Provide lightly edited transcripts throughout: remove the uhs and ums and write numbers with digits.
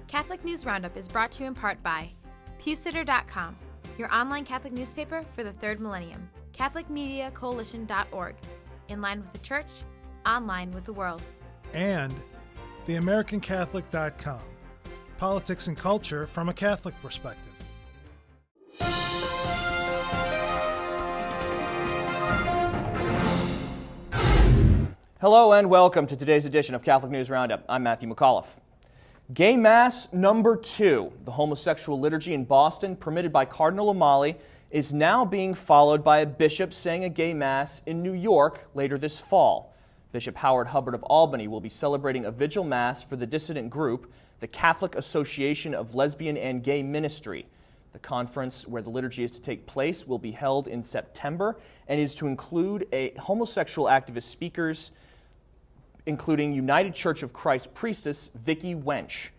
Catholic News Roundup is brought to you in part by PewSitter.com, your online Catholic newspaper for the third millennium, CatholicMediaCoalition.org, in line with the Church, online with the world. And TheAmericanCatholic.com, politics and culture from a Catholic perspective. Hello and welcome to today's edition of Catholic News Roundup. I'm Matthew McAuliffe. Gay Mass number 2, the homosexual liturgy in Boston, permitted by Cardinal O'Malley, is now being followed by a bishop saying a gay Mass in New York later this fall. Bishop Howard Hubbard of Albany will be celebrating a vigil Mass for the dissident group, the Catholic Association of Lesbian and Gay Ministry. The conference where the liturgy is to take place will be held in September and is to include homosexual activist speakers, including United Church of Christ priestess Vicky Wench.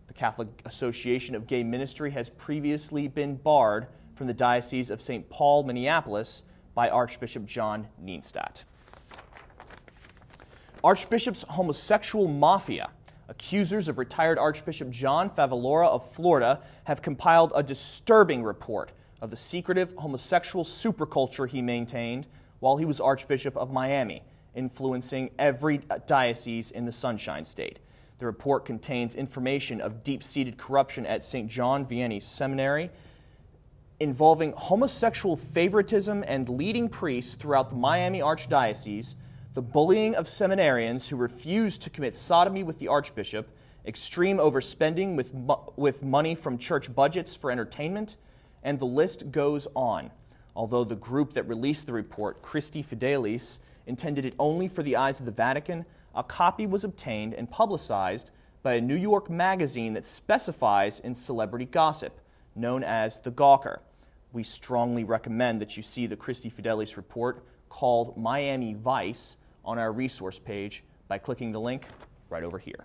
The Catholic Association of Gay Ministry has previously been barred from the Diocese of St. Paul, Minneapolis, by Archbishop John Nienstadt. Archbishop's homosexual mafia. Accusers of retired Archbishop John Favalora of Florida have compiled a disturbing report of the secretive homosexual superculture he maintained while he was Archbishop of Miami, influencing every diocese in the Sunshine State. The report contains information of deep-seated corruption at St. John Vianney Seminary, involving homosexual favoritism and leading priests throughout the Miami Archdiocese, the bullying of seminarians who refused to commit sodomy with the Archbishop, extreme overspending with money from church budgets for entertainment, and the list goes on. Although the group that released the report, Christi Fidelis, intended it only for the eyes of the Vatican, a copy was obtained and publicized by a New York magazine that specifies in celebrity gossip, known as The Gawker. We strongly recommend that you see the Christi Fidelis report called Miami Vice on our resource page by clicking the link right over here.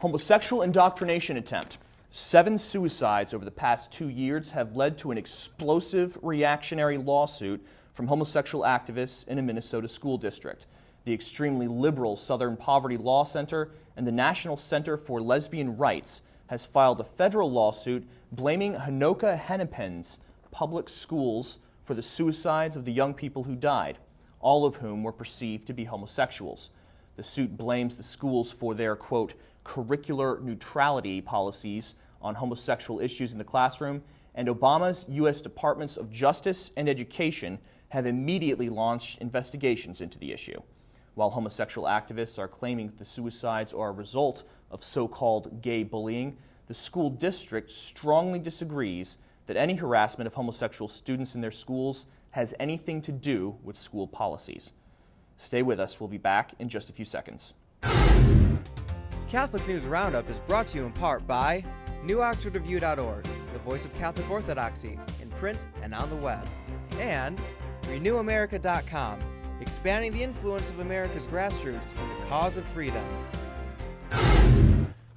Homosexual indoctrination attempt. 7 suicides over the past 2 years have led to an explosive reactionary lawsuit from homosexual activists in a Minnesota school district. The extremely liberal Southern Poverty Law Center and the National Center for Lesbian Rights has filed a federal lawsuit blaming Hanoka Hennepin's public schools for the suicides of the young people who died, all of whom were perceived to be homosexuals. The suit blames the schools for their, quote, curricular neutrality policies on homosexual issues in the classroom, and Obama's U.S. Departments of Justice and Education have immediately launched investigations into the issue. While homosexual activists are claiming that the suicides are a result of so-called gay bullying, the school district strongly disagrees that any harassment of homosexual students in their schools has anything to do with school policies. Stay with us. We'll be back in just a few seconds. Catholic News Roundup is brought to you in part by NewOxfordReview.org, the voice of Catholic Orthodoxy, in print and on the web, and RenewAmerica.com, expanding the influence of America's grassroots in the cause of freedom.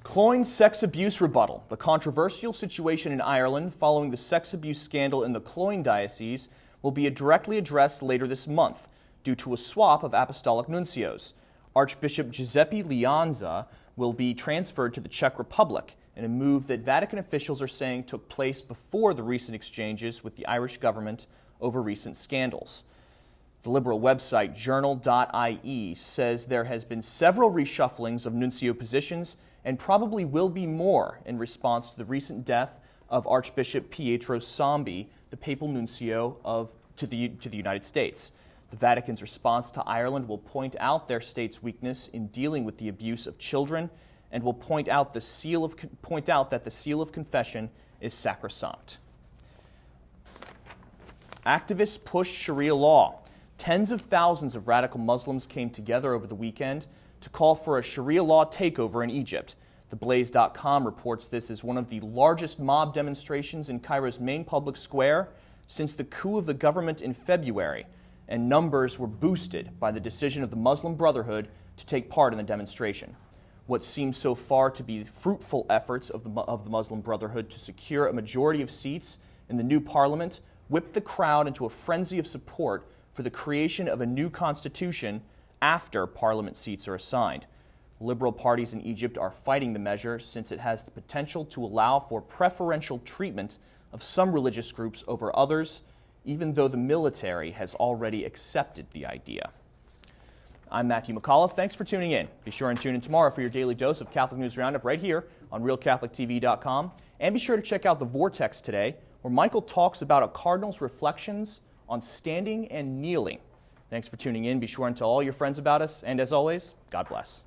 Cloyne sex abuse rebuttal. The controversial situation in Ireland following the sex abuse scandal in the Cloyne diocese will be directly addressed later this month due to a swap of apostolic nuncios. Archbishop Giuseppe Lianza will be transferred to the Czech Republic in a move that Vatican officials are saying took place before the recent exchanges with the Irish government over recent scandals. The liberal website journal.ie says there has been several reshufflings of nuncio positions and probably will be more in response to the recent death of Archbishop Pietro Sambi, the papal nuncio to the United States. The Vatican's response to Ireland will point out their state's weakness in dealing with the abuse of children and will point out that the seal of confession is sacrosanct. Activists push Sharia law. Tens of thousands of radical Muslims came together over the weekend to call for a Sharia law takeover in Egypt. TheBlaze.com reports this as one of the largest mob demonstrations in Cairo's main public square since the coup of the government in February, and numbers were boosted by the decision of the Muslim Brotherhood to take part in the demonstration. What seems so far to be fruitful efforts of the Muslim Brotherhood to secure a majority of seats in the new parliament whipped the crowd into a frenzy of support for the creation of a new constitution after parliament seats are assigned. Liberal parties in Egypt are fighting the measure since it has the potential to allow for preferential treatment of some religious groups over others, even though the military has already accepted the idea. I'm Matthew McAuliffe. Thanks for tuning in. Be sure and tune in tomorrow for your daily dose of Catholic News Roundup right here on RealCatholicTV.com. And be sure to check out The Vortex today, where Michael talks about a cardinal's reflections on standing and kneeling. Thanks for tuning in. Be sure and tell all your friends about us. And as always, God bless.